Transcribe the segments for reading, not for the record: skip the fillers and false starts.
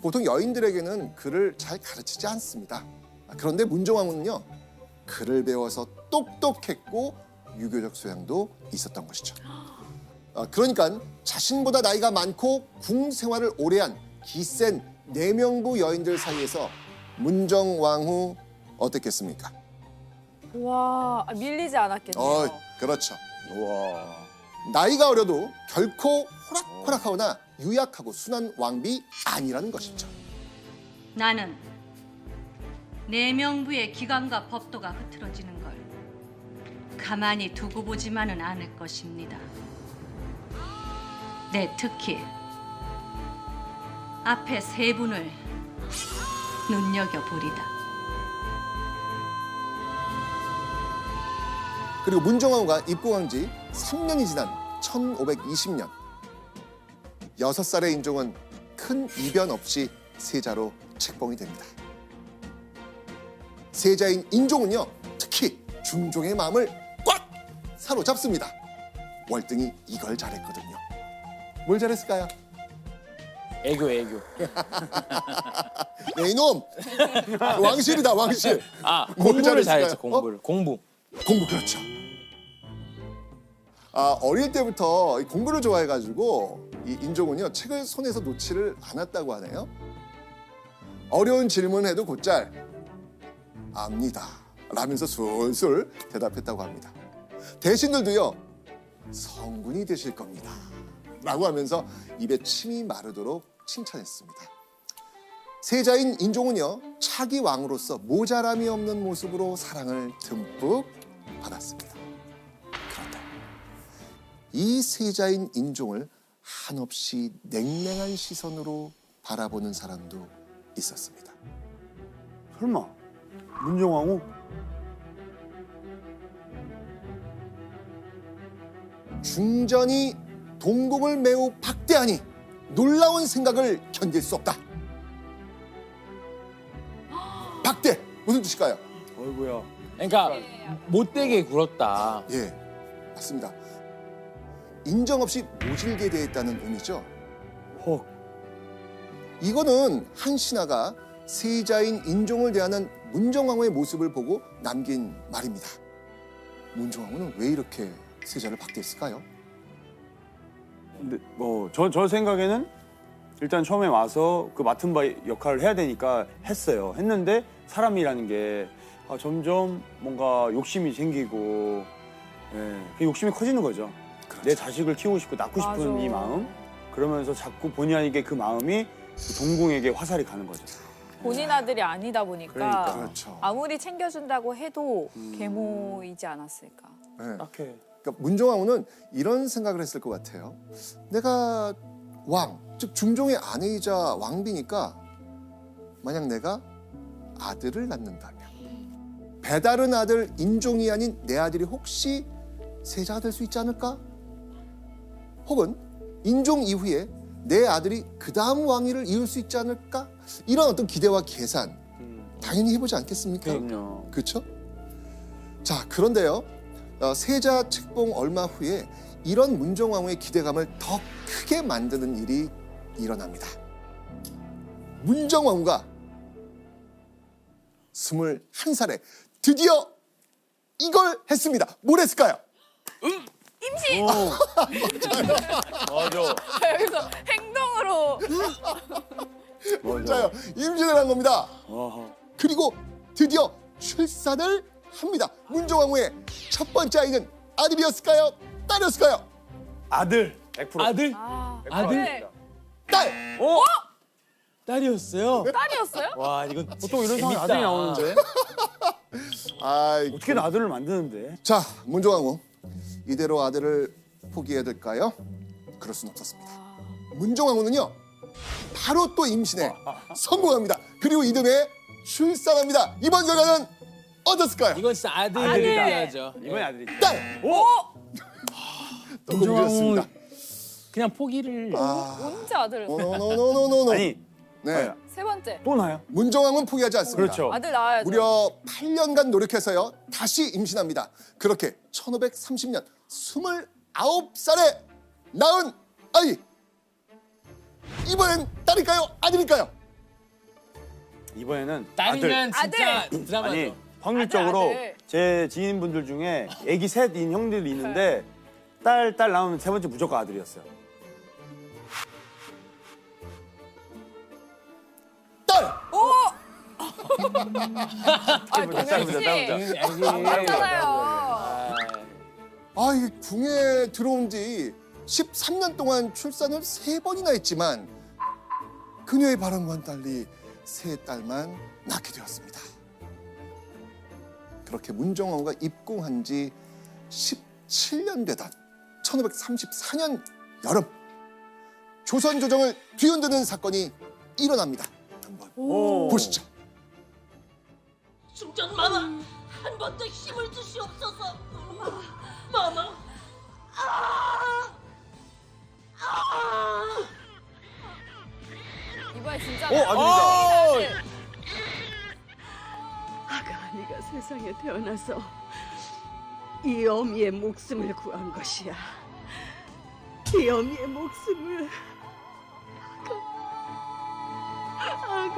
보통 여인들에게는 글을 잘 가르치지 않습니다. 그런데 문정왕후는요, 글을 배워서 똑똑했고 유교적 소양도 있었던 것이죠. 그러니까 자신보다 나이가 많고 궁 생활을 오래한 기센 내명부 여인들 사이에서 문정왕후 어땠겠습니까? 와, 밀리지 않았겠네요. 그렇죠. 와. 나이가 어려도 결코 호락호락하거나 유약하고 순한 왕비 아니라는 것이죠. 나는 내 명부의 기관과 법도가 흐트러지는 걸 가만히 두고 보지만은 않을 것입니다. 네, 특히 앞에 세 분을 눈여겨보리다. 그리고 문정왕후가 입궁한 지 3년이 지난 1520년 6살의 인종은 큰 이변 없이 세자로 책봉이 됩니다. 세자인 인종은요, 특히 중종의 마음을 꽉 사로잡습니다. 월등히 이걸 잘했거든요. 뭘 잘했을까요? 애교. 네, 이놈! 왕실이다, 왕실. 뭘 공부를 잘했을까요? 잘했죠, 공부를. 공부. 공부, 그렇죠. 어릴 때부터 공부를 좋아해가지고 이 인종은요, 책을 손에서 놓지를 않았다고 하네요. 어려운 질문해도 곧잘 압니다 라면서 술술 대답했다고 합니다. 대신들도요, 성군이 되실 겁니다 라고 하면서 입에 침이 마르도록 칭찬했습니다. 세자인 인종은요, 차기 왕으로서 모자람이 없는 모습으로 사랑을 듬뿍 받았습니다. 그런데 이 세자인 인종을 한없이 냉랭한 시선으로 바라보는 사람도 있었습니다. 설마 문정왕후? 중전이 동국을 매우 박대하니 놀라운 생각을 견딜 수 없다. 박대 무슨 뜻일까요? 어이구야. 그러니까 못되게 굴었다. 예, 맞습니다. 인정 없이 모질게 대했다는 의미죠. 헉. 이거는 한 신하가 세자인 인종을 대하는 문정왕후의 모습을 보고 남긴 말입니다. 문정왕후는 왜 이렇게 세자를 박대했을까요? 근데 저 생각에는 일단 처음에 와서 그 맡은 바 역할을 해야 되니까 했어요. 했는데 사람이라는 게 점점 뭔가 욕심이 생기고, 그 욕심이 커지는 거죠. 그렇죠. 내 자식을 키우고 싶고 낳고 싶은 맞아. 이 마음. 그러면서 자꾸 본의 아니게 그 마음이 그 동궁에게 화살이 가는 거죠. 본인 아들이 아니다 보니까 그러니까. 그렇죠. 아무리 챙겨준다고 해도 계모이지 않았을까. 네. 딱해. 그러니까 문정왕후는 이런 생각을 했을 것 같아요. 내가 왕, 즉 중종의 아내이자 왕비니까 만약 내가 아들을 낳는다면 배다른 아들 인종이 아닌 내 아들이 혹시 세자가 될 수 있지 않을까? 혹은 인종 이후에 내 아들이 그 다음 왕위를 이을 수 있지 않을까? 이런 어떤 기대와 계산 당연히 해보지 않겠습니까? 그럼요. 그렇죠? 자, 그런데요. 세자 책봉 얼마 후에 이런 문정왕후의 기대감을 더 크게 만드는 일이 일어납니다. 문정왕후가 21살에 드디어 이걸 했습니다. 뭘 했을까요? 임신! 맞아. 여기서 행동으로. 맞아요. 임신을 한 겁니다. 어허. 그리고 드디어 출산을 합니다. 문정왕후의 첫 번째 아이는 아들이었을까요? 딸이었을까요? 아들. 100%. 아들? 아들? 네. 딸! 딸이었어요? 딸이었어요? 와, 이건 보통 이런 상황에 재밌다. 아들이 나오는데 아이, 어떻게 아들을 만드는데? 자, 문정왕후. 이대로 아들을 포기해야 될까요? 그럴 수는 없었습니다. 문정왕후는요, 바로 또 임신에 성공합니다. 그리고 이듬해 출산합니다. 이번 결과는 어떻을까요? 이건 진짜 아들이 아들. 해야죠. 이번에 아들이지. 딸! 오! 너무 늦었습니다. 그냥 포기를. 언제 아들을? 노노노노노노. 아니, 네, 세 번째. 또 나요? 문정왕후는 포기하지 않습니다. 그렇죠. 아들 낳아야죠. 무려 8년간 노력해서요, 다시 임신합니다. 그렇게 1530년 29살에 낳은 아이. 이번엔 딸일까요? 아들일까요? 이번에는 딸이면 아들. 진짜 드라마죠. 아니 확률적으로 아들. 제 지인분들 중에 애기 셋인 형들이 있는데 딸 낳으면 세 번째 무조건 아들이었어요. 딸! 아, 동현 씨. 맞잖아요. 아, 이 궁에 들어온 지 13년 동안 출산을 3번이나 했지만 그녀의 바람과는 달리 3딸만 낳게 되었습니다. 그렇게 문정왕후가 입궁한 지 17년 되던 1534년 여름, 조선 조정을 뒤흔드는 사건이 일어납니다. 한번 보시죠. 중전 마마 한 번 더 힘을 주시옵소서. 마마. 이번에 진짜. 아들이다. 아가니가 세상에 태어나서 이 어미의 목숨을 구한 것이야. 이 어미의 목숨을. 아가.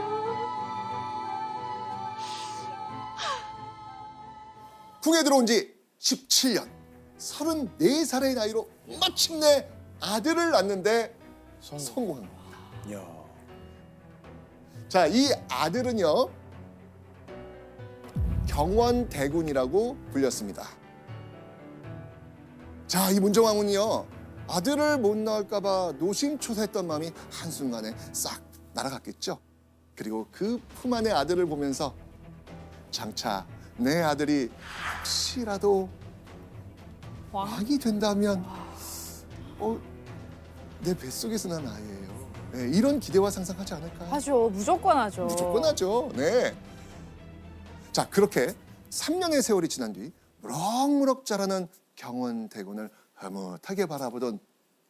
궁에 들어온 지 17년, 34살의 나이로 마침내 아들을 낳는데 성공한 겁니다. 야. 자, 이 아들은요, 경원대군이라고 불렸습니다. 자, 이 문정왕후는요, 아들을 못 낳을까 봐 노심초사했던 마음이 한순간에 싹 날아갔겠죠. 그리고 그 품 안의 아들을 보면서 장차 내 아들이 혹시라도 왕이 된다면 내 뱃속에서 난 아이예요. 네, 이런 기대와 상상하지 않을까요? 하죠. 무조건 하죠. 무조건 하죠. 네. 자, 그렇게 3년의 세월이 지난 뒤 무럭무럭 자라는 경원대군을 흐뭇하게 바라보던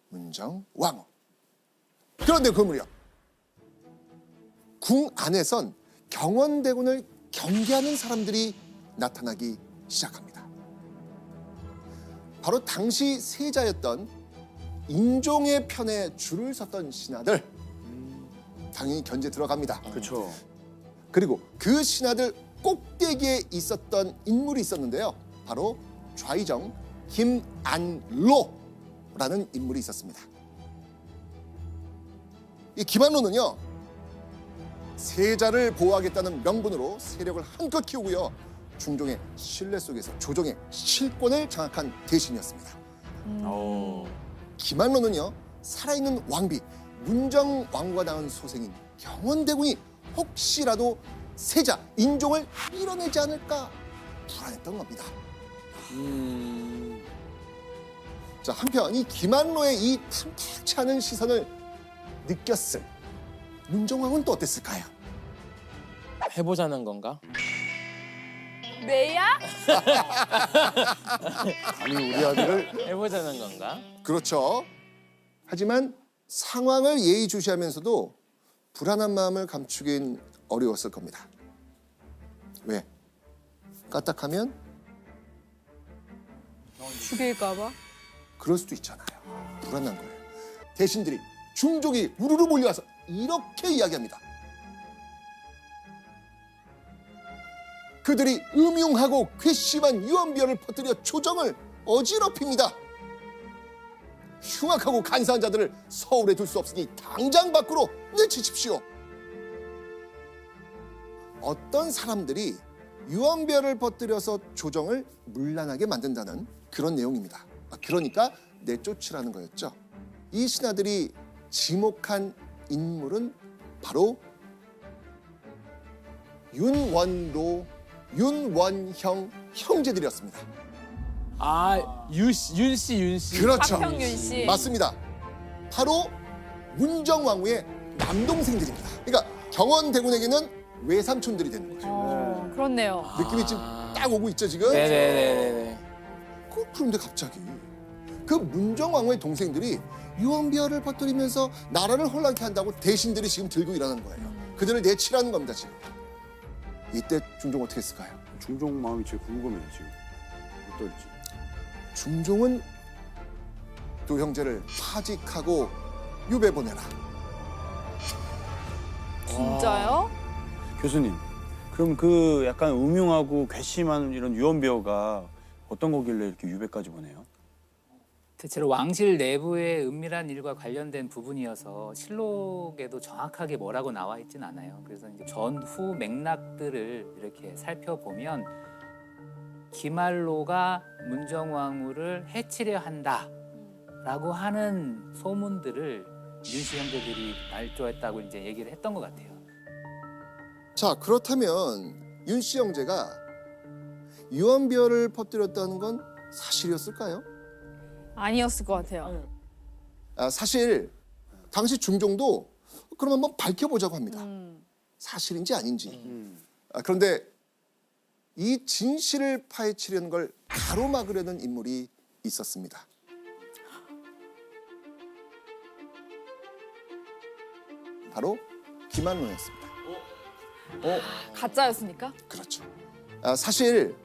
문정왕후. 그런데 그 무렵 궁 안에선 경원대군을 경계하는 사람들이 나타나기 시작합니다. 바로 당시 세자였던 인종의 편에 줄을 섰던 신하들, 당연히 견제 들어갑니다. 그렇죠. 그리고 그 신하들 꼭대기에 있었던 인물이 있었는데요. 바로 좌의정 김안로라는 인물이 있었습니다. 이 김안로는요, 세자를 보호하겠다는 명분으로 세력을 한껏 키우고요, 중종의 신뢰 속에서 조정의 실권을 장악한 대신이었습니다. 김안로는요, 살아있는 왕비 문정왕후가 낳은 소생인 경원대군이 혹시라도 세자 인종을 밀어내지 않을까 불안했던 겁니다. 자, 한편 이 김안로의 이 탐탁치 않은 시선을 느꼈을 문정왕후는 또 어땠을까요? 해보자는 건가? 내야? 아니, 우리 아들을 해보자는 건가? 그렇죠. 하지만 상황을 예의주시하면서도 불안한 마음을 감추긴 어려웠을 겁니다. 왜? 까딱하면 죽일까봐? 그럴 수도 있잖아요. 불안한 거예요. 대신들이 중종이 우르르 몰려와서 이렇게 이야기합니다. 그들이 음흉하고 괘씸한 유언비어를 퍼뜨려 조정을 어지럽힙니다. 흉악하고 간사한 자들을 서울에 둘 수 없으니 당장 밖으로 내치십시오. 어떤 사람들이 유언비어를 퍼뜨려서 조정을 문란하게 만든다는 그런 내용입니다. 그러니까 내쫓으라는 거였죠. 이 신하들이 지목한 인물은 바로 윤원로, 윤원형 형제들이었습니다. 아, 윤씨. 그렇죠. 박형윤 씨. 맞습니다. 바로 문정왕후의 남동생들입니다. 그러니까 경원대군에게는 외삼촌들이 되는 거죠. 그렇네요. 느낌이 지금 딱 오고 있죠, 지금? 네네네네. 그런데 갑자기 그 문정왕후의 동생들이 유언비어를 퍼뜨리면서 나라를 혼란케 한다고 대신들이 지금 들고 일어나는 거예요. 그들을 내치라는 겁니다, 지금. 이때 중종 어떻게 했을까요? 중종 마음이 제일 궁금해요 지금. 어떨지. 중종은 두 형제를 파직하고 유배 보내라. 진짜요? 교수님, 그럼 그 약간 음흉하고 괘씸한 이런 유언비어가 어떤 거길래 이렇게 유배까지 보내요? 대체로 왕실 내부의 은밀한 일과 관련된 부분이어서 실록에도 정확하게 뭐라고 나와 있진 않아요. 그래서 이제 전후 맥락들을 이렇게 살펴보면 기말로가 문정왕후를 해치려 한다라고 하는 소문들을 윤씨 형제들이 날조했다고 이제 얘기를 했던 것 같아요. 자, 그렇다면 윤씨 형제가 유언비어를 퍼뜨렸다는 건 사실이었을까요? 아니었을 것 같아요. 사실 당시 중종도 그럼 한번 밝혀보자고 합니다. 사실인지 아닌지. 그런데 이 진실을 파헤치려는 걸 가로막으려는 인물이 있었습니다. 바로 김한론이었습니다. 가짜였습니까? 그렇죠. 사실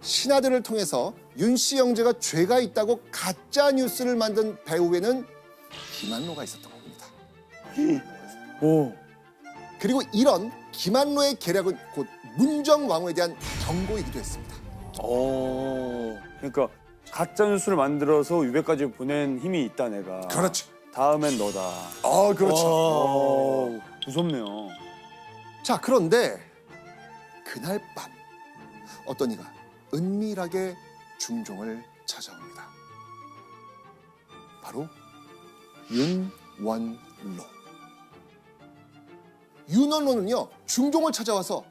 신하들을 통해서 윤씨 형제가 죄가 있다고 가짜 뉴스를 만든 배후에는 김한로가 있었던 겁니다. 오, 그리고 이런 김한로의 계략은 곧 문정왕후에 대한 경고이기도 했습니다. 그러니까 가짜 뉴스를 만들어서 유배까지 보낸 힘이 있다 내가. 그렇죠. 다음엔 너다. 그렇죠. 무섭네요. 자, 그런데 그날 밤 어떤 이가 은밀하게 중종을 찾아옵니다. 바로 윤원로. 윤원로는요, 중종을 찾아와서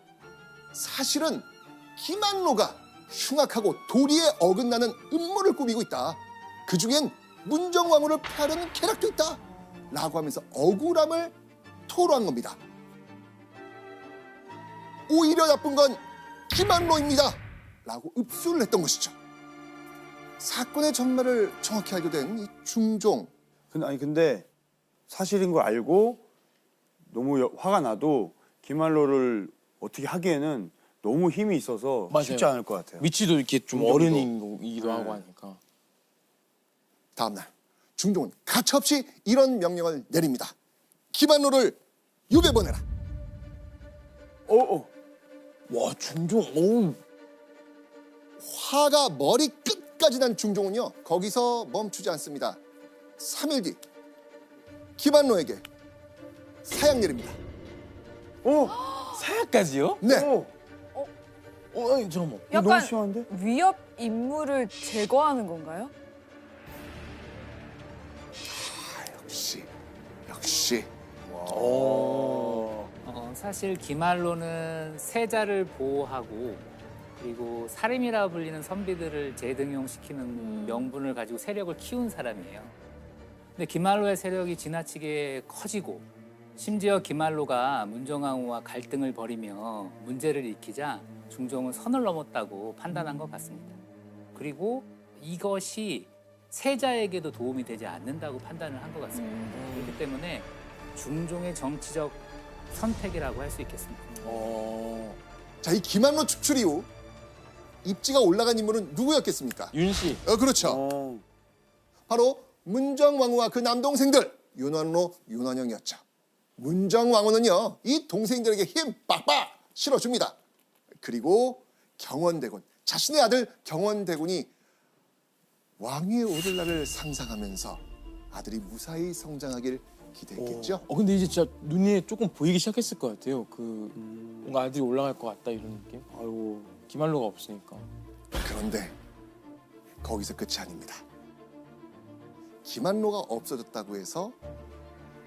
사실은 김한로가 흉악하고 도리에 어긋나는 음모를 꾸미고 있다. 그중엔 문정왕후를 폐하려는 계략도 있다. 라고 하면서 억울함을 토로한 겁니다. 오히려 나쁜 건 김한로입니다. 라고 읍수를 했던 것이죠. 사건의 전말을 정확히 알게 된 이 중종. 근데 사실인 걸 알고 너무 화가 나도 김한로를 어떻게 하기에는 너무 힘이 있어서 맞아요. 쉽지 않을 것 같아요. 위치도 이렇게 좀 중종도. 어른이기도 네. 하고 하니까. 다음날 중종은 가차없이 이런 명령을 내립니다. 김한로를 유배 보내라. 와 중종. 오. 화가 머리 끝까지 난 중종은요, 거기서 멈추지 않습니다. 3일 뒤 김한로에게 사약 내립니다. 사약까지요? 네. 아니 잠깐만. 너무 약간 심한데? 위협 인물을 제거하는 건가요? 역시. 사실 기말로는 세자를 보호하고 그리고 사림이라 불리는 선비들을 재등용시키는 명분을 가지고 세력을 키운 사람이에요. 근데 기말로의 세력이 지나치게 커지고 심지어 기말로가 문정왕후와 갈등을 벌이며 문제를 일으키자 중종은 선을 넘었다고 판단한 것 같습니다. 그리고 이것이 세자에게도 도움이 되지 않는다고 판단을 한 것 같습니다. 그렇기 때문에 중종의 정치적 선택이라고 할 수 있겠습니다. 자, 이 김한로 축출 이후 입지가 올라간 인물은 누구였겠습니까? 윤씨. 그렇죠. 바로 문정왕후와 그 남동생들 윤원로, 윤원영이었죠. 문정왕후는요, 이 동생들에게 힘 빡빡 실어줍니다. 그리고 경원대군, 자신의 아들 경원대군이 왕위에 오를 날을 상상하면서 아들이 무사히 성장하길 기대했겠죠. 근데 이제 진짜 눈에 조금 보이기 시작했을 것 같아요. 그 뭔가 아들이 올라갈 것 같다 이런 느낌. 아이고. 기말로가 없으니까. 그런데 거기서 끝이 아닙니다. 김한로가 없어졌다고 해서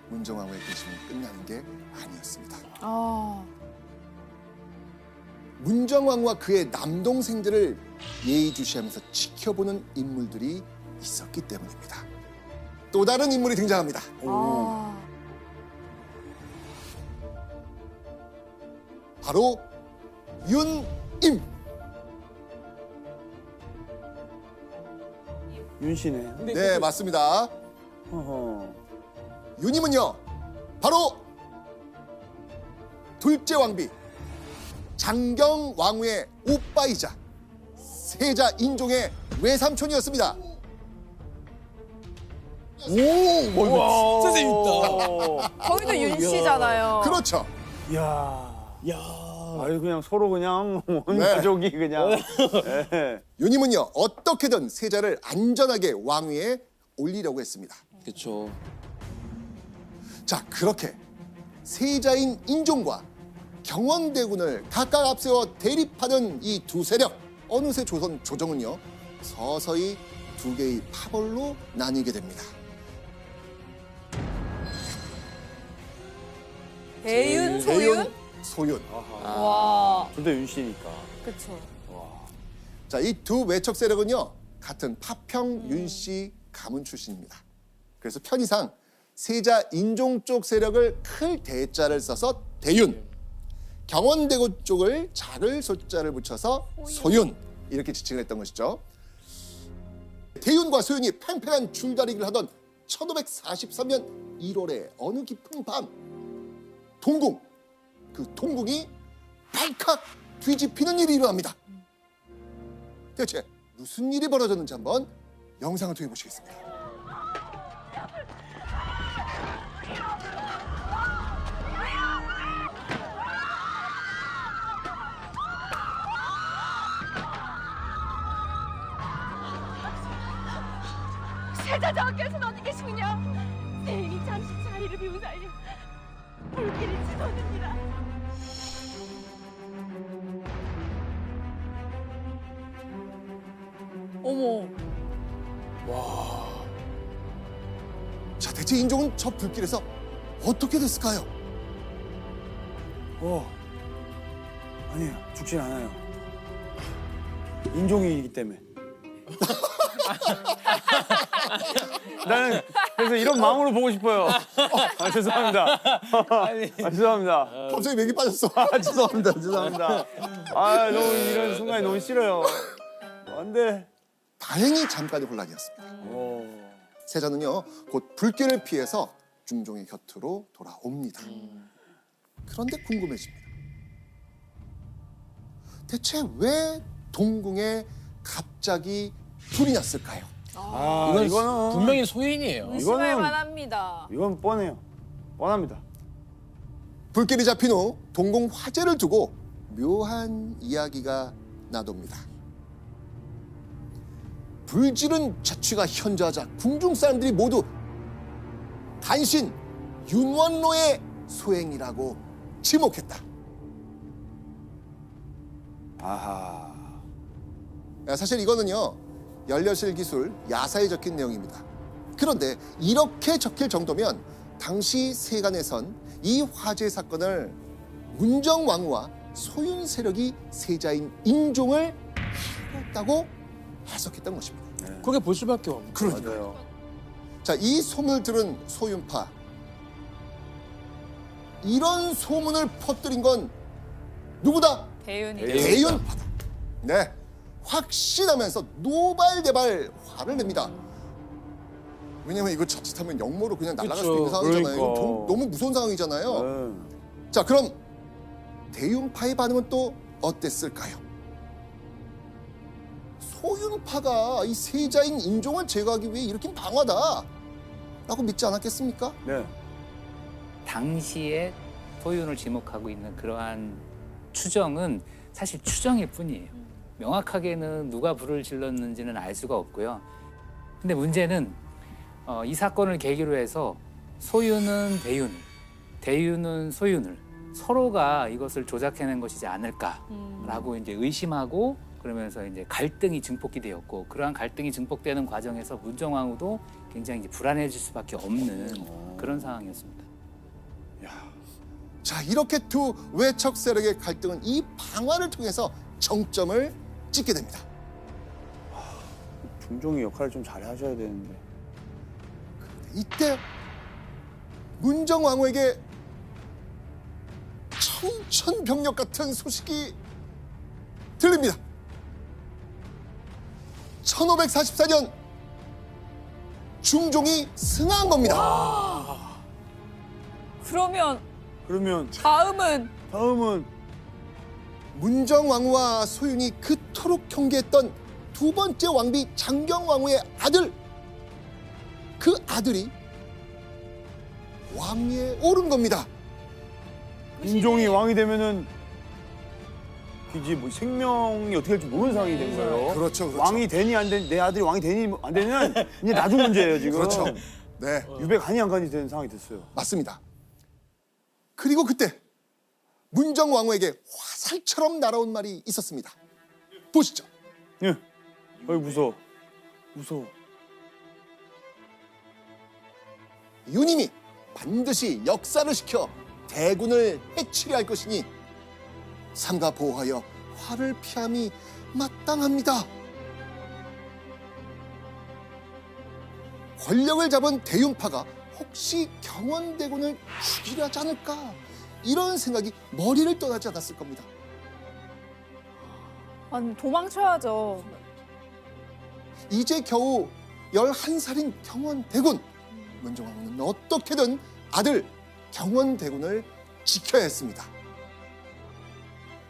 문정왕후의 계심이 끝나는 게 아니었습니다. 문정왕후와 그의 남동생들을 예의주시하면서 지켜보는 인물들이 있었기 때문입니다. 또 다른 인물이 등장합니다. 바로 윤임. 윤씨네. 네, 맞습니다. 윤임은요, 바로 둘째 왕비 장경 왕후의 오빠이자 세자 인종의 외삼촌이었습니다. 이거 진짜 재밌다. 거기도 윤 씨잖아요. 그렇죠. 이야. 야. 아유 그냥 서로 그냥 온 네. 가족이 그냥. 예. 유님은요 어떻게든 세자를 안전하게 왕위에 올리려고 했습니다. 그렇죠. 자, 그렇게 세자인 인종과 경원대군을 각각 앞세워 대립하는 이 두 세력, 어느새 조선 조정은요 서서히 두 개의 파벌로 나뉘게 됩니다. 대윤, 소윤? 소윤. 와, 둘 다 윤씨니까. 그쵸. 자, 이 두 외척 세력은요 같은 파평 윤씨 가문 출신입니다. 그래서 편의상 세자 인종 쪽 세력을 클 대자를 써서 대윤, 경원대군 쪽을 작을 소자를 붙여서 소윤 이렇게 지칭을 했던 것이죠. 대윤과 소윤이 팽팽한 줄다리기를 하던 1543년 1월의 어느 깊은 밤, 동궁, 그 동궁이 발칵 뒤집히는 일이 일어납니다. 대체 무슨 일이 벌어졌는지 한번 영상을 통해 보시겠습니다. 세자장께서는 어디 계시느냐? 세인이 잠시 자리를 비운 사이에 불길이 치솟느니라. 어머, 자, 대체 인종은 저 불길에서 어떻게 됐을까요? 아니에요. 죽진 않아요. 인종이기 때문에. 나는 그래서 이런 마음으로 보고 싶어요. 아, 죄송합니다. 아, 죄송합니다. 갑자기 맥이 빠졌어. 아, 죄송합니다. 죄송합니다. 아, 너무 이런 순간이 너무 싫어요. 안 돼. 다행히 잠깐의 혼란이었습니다. 세자는요 곧 불길을 피해서 중종의 곁으로 돌아옵니다. 그런데 궁금해집니다. 대체 왜 동궁에 갑자기 불이 났을까요? 아, 이거는 분명히 소인이에요. 의심할 이거는- 만합니다. 이건 뻔해요. 뻔합니다. 불길이 잡힌 후 동궁 화재를 두고 묘한 이야기가 나돕니다. 불지른 자취가 현저하자 궁중 사람들이 모두 단신 윤원로의 소행이라고 지목했다. 아하. 사실 이거는요 연려실 기술 야사에 적힌 내용입니다. 그런데 이렇게 적힐 정도면 당시 세간에선 이 화재 사건을 문정왕후와 소윤 세력이 세자인 인종을 하였다고 해석했던 것입니다. 그렇게 볼 수밖에 없는. 그러니까요. 맞아요. 자, 이 소문을 들은 소윤파, 이런 소문을 퍼뜨린 건 누구다? 대윤이. 대윤파다. 네, 확신하면서 노발대발 화를 냅니다. 왜냐면 이거 자칫하면 역모로 그냥 날아갈 수도 있는 그쵸. 상황이잖아요. 이거 그러니까. 너무 무서운 상황이잖아요. 네. 자, 그럼 대윤파의 반응은 또 어땠을까요? 소윤파가 이 세자인 인종을 제거하기 위해 일으킨 방화다 라고 믿지 않았겠습니까? 네. 당시에 소윤을 지목하고 있는 그러한 추정은 사실 추정일 뿐이에요. 명확하게는 누가 불을 질렀는지는 알 수가 없고요. 근데 문제는 이 사건을 계기로 해서 소윤은 대윤을, 대윤은 소윤을 서로가 이것을 조작해낸 것이지 않을까라고 이제 의심하고 그러면서 이제 갈등이 증폭이 되었고 그러한 갈등이 증폭되는 과정에서 문정왕후도 굉장히 이제 불안해질 수밖에 없는 그런 상황이었습니다. 자, 이렇게 두 외척 세력의 갈등은 이 방화를 통해서 정점을 찍게 됩니다. 중종이 역할을 좀 잘 하셔야 되는데. 이때 문정왕후에게 천천병력 같은 소식이 들립니다. 1544년 중종이 승하한 겁니다. 그러면 그러면 다음은 문정왕후와 소윤이 그토록 경계했던 두 번째 왕비 장경왕후의 아들, 그 아들이 왕위에 오른 겁니다. 인종이 왕이 되면은 이제 뭐 생명이 어떻게 될지 모르는 상황이 된 거예요. 그렇죠, 그렇죠. 왕이 되니 안 되니 내 아들이 왕이 되니 안 되면 이제 나중 문제예요 지금. 그렇죠. 네, 유배 가니 안 가니 되는 상황이 됐어요. 맞습니다. 그리고 그때 문정 왕후에게 화살처럼 날아온 말이 있었습니다. 보시죠. 예. 어이 무서워. 무서워. 유님이 반드시 역사를 시켜 대군을 해치려 할 것이니 삼가 보호하여 화를 피함이 마땅합니다. 권력을 잡은 대윤파가 혹시 경원대군을 죽이려 하지 않을까, 이런 생각이 머리를 떠나지 않았을 겁니다. 아니, 도망쳐야죠. 이제 겨우 11살인 경원대군. 문정왕후는 어떻게든 아들 경원대군을 지켜야 했습니다.